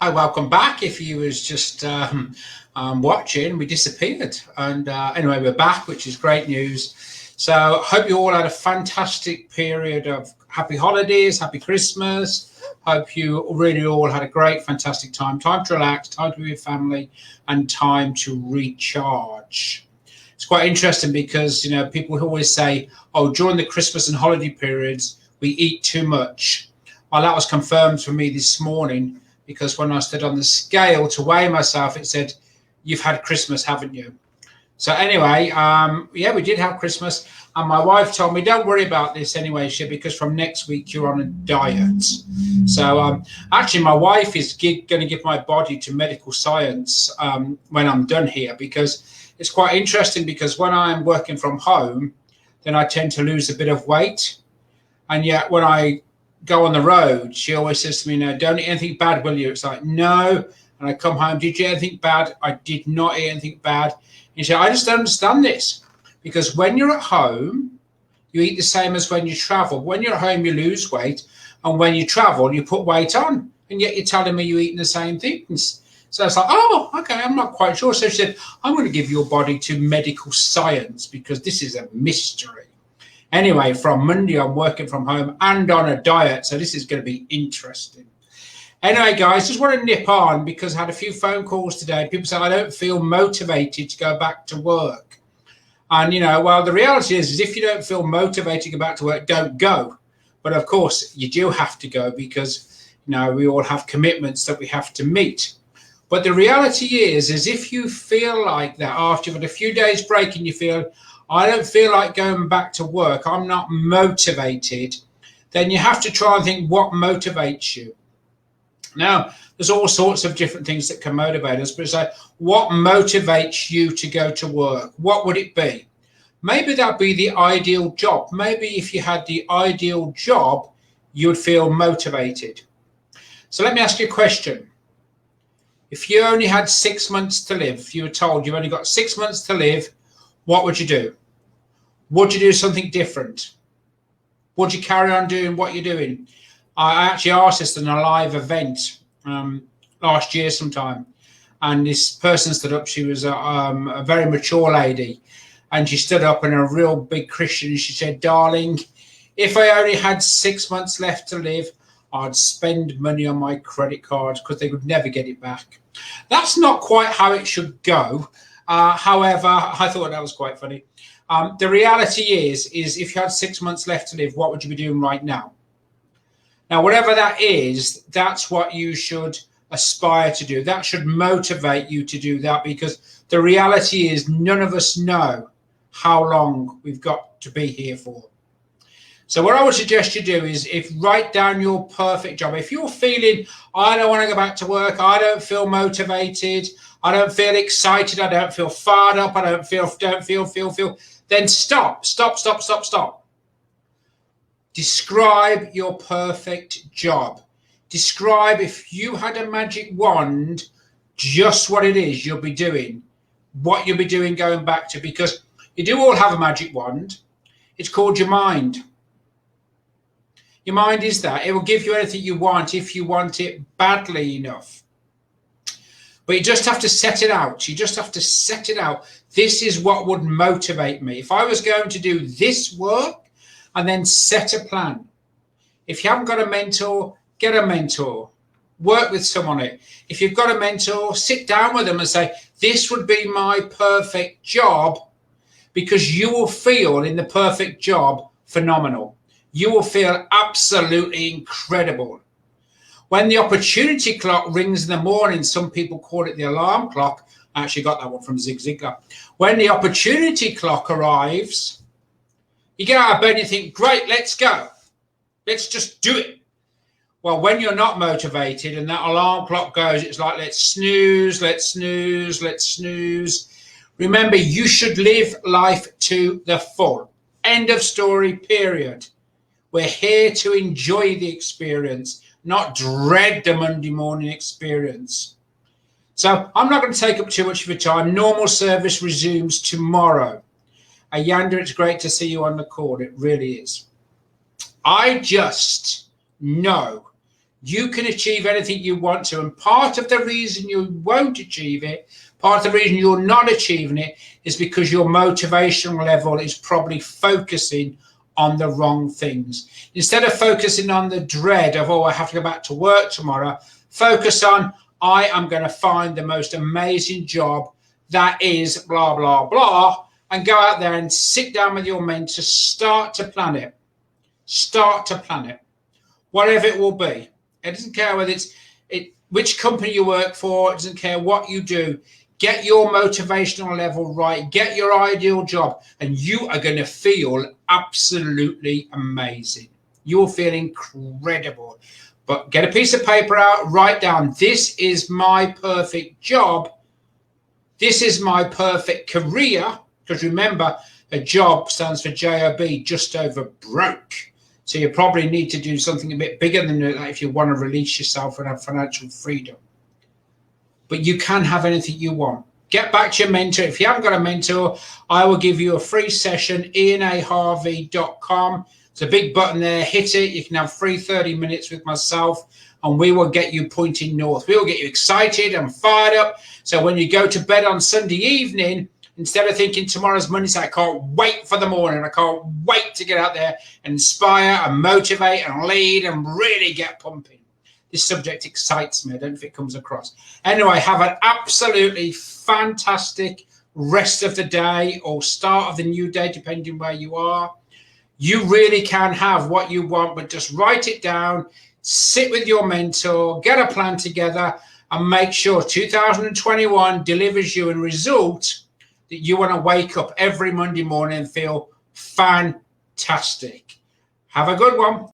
Hi, welcome back. If you was just watching, we disappeared. And anyway, we're back, which is great news. So hope you all had a fantastic period of happy holidays, happy Christmas. Hope you really all had a great, fantastic time. Time to relax, time to be with family, and time to recharge. It's quite interesting because, people always say, oh, during the Christmas and holiday periods, we eat too much. Well, that was confirmed for me this morning, because when I stood on the scale to weigh myself, it said, you've had Christmas, haven't you? So anyway, yeah, we did have Christmas. And my wife told me, don't worry about this anyway, because from next week you're on a diet. So actually, my wife is going to give my body to medical science when I'm done here, because it's quite interesting, because when I'm working from home, then I tend to lose a bit of weight. And yet when I go on the road, she always says to me, no, don't eat anything bad, will you? It's like, no. And I come home, did you eat anything bad? I did not eat anything bad. And she said, I just don't understand this, because when you're at home, you eat the same as when you travel. When you're at home, you lose weight, and when you travel, you put weight on, and yet you're telling me you're eating the same things. So it's like, oh, okay, I'm not quite sure. So she said, I'm going to give your body to medical science, because this is a mystery. Anyway, from Monday, I'm working from home and on a diet, so this is going to be interesting. Anyway, guys, just want to nip on, because I had a few phone calls today. People say, I don't feel motivated to go back to work. And, well, the reality is if you don't feel motivated to go back to work, don't go. But, of course, you do have to go, because, we all have commitments that we have to meet. But the reality is if you feel like that after you've had a few days break and you feel, I don't feel like going back to work, I'm not motivated, then you have to try and think what motivates you. Now, there's all sorts of different things that can motivate us, but it's like, what motivates you to go to work? What would it be? Maybe that'd be the ideal job. Maybe if you had the ideal job, you'd feel motivated. So let me ask you a question. If you only had 6 months to live, if you were told you've only got 6 months to live, what would you do? Would you do something different? Would you carry on doing what you're doing? I actually asked this in a live event last year sometime, and this person stood up. She was a very mature lady, and she stood up, and a real big Christian. She said, darling, if I only had 6 months left to live, I'd spend money on my credit cards, because they would never get it back. That's not quite how it should go. However, I thought that was quite funny. The reality is if you had 6 months left to live, what would you be doing right now? Now, whatever that is, that's what you should aspire to do. That should motivate you to do that, because the reality is none of us know how long we've got to be here for. So what I would suggest you do is write down your perfect job. If you're feeling, I don't want to go back to work, I don't feel motivated, I don't feel excited, I don't feel fired up, I don't feel, then stop. Describe your perfect job. Describe, if you had a magic wand, just what it is you'll be doing, what you'll be doing going back to, because you do all have a magic wand. It's called your mind. Your mind is that. It will give you anything you want if you want it badly enough. But you just have to set it out. You just have to set it out. This is what would motivate me. If I was going to do this work, and then set a plan. If you haven't got a mentor, get a mentor. Work with someone on it. If you've got a mentor, sit down with them and say, this would be my perfect job, because you will feel in the perfect job phenomenal. You will feel absolutely incredible. When the opportunity clock rings in the morning, some people call it the alarm clock. I actually got that one from Zig Ziglar. When the opportunity clock arrives, you get out of bed and you think, great, let's go. Let's just do it. Well, when you're not motivated and that alarm clock goes, it's like, let's snooze. Remember, you should live life to the full. End of story, period. We're here to enjoy the experience, not dread the Monday morning experience. So I'm not going to take up too much of your time. Normal service resumes tomorrow. Ayanda, it's great to see you on the call. It really is. I just know You can achieve anything you want to. And part of the reason you won't achieve it, part of the reason you're not achieving it, is because your motivational level is probably focusing on the wrong things. Instead of focusing on the dread of, oh, I have to go back to work tomorrow, focus on, I am going to find the most amazing job that is blah, blah, blah, and go out there and sit down with your mentor, start to plan it. Start to plan it. Whatever it will be. It doesn't care whether it's which company you work for. It doesn't care what you do. Get your motivational level right. Get your ideal job. And you are going to feel absolutely amazing. You will feel incredible. But get a piece of paper out. Write down, this is my perfect job. This is my perfect career. Because remember, a job stands for JOB, just over broke. So you probably need to do something a bit bigger than that if you want to release yourself and have financial freedom. But you can have anything you want. Get back to your mentor. If you haven't got a mentor, I will give you a free session, ianaharvey.com. It's a big button there. Hit it. You can have free 30 minutes with myself, and we will get you pointing north. We will get you excited and fired up. So when you go to bed on Sunday evening, instead of thinking tomorrow's Monday, so I can't wait for the morning, I can't wait to get out there and inspire and motivate and lead and really get pumping. This subject excites me. I don't know if it comes across. Anyway, have an absolutely fantastic rest of the day or start of the new day, depending where you are. You really can have what you want, but just write it down, sit with your mentor, get a plan together, and make sure 2021 delivers you a result that you want to wake up every Monday morning and feel fantastic. Have a good one.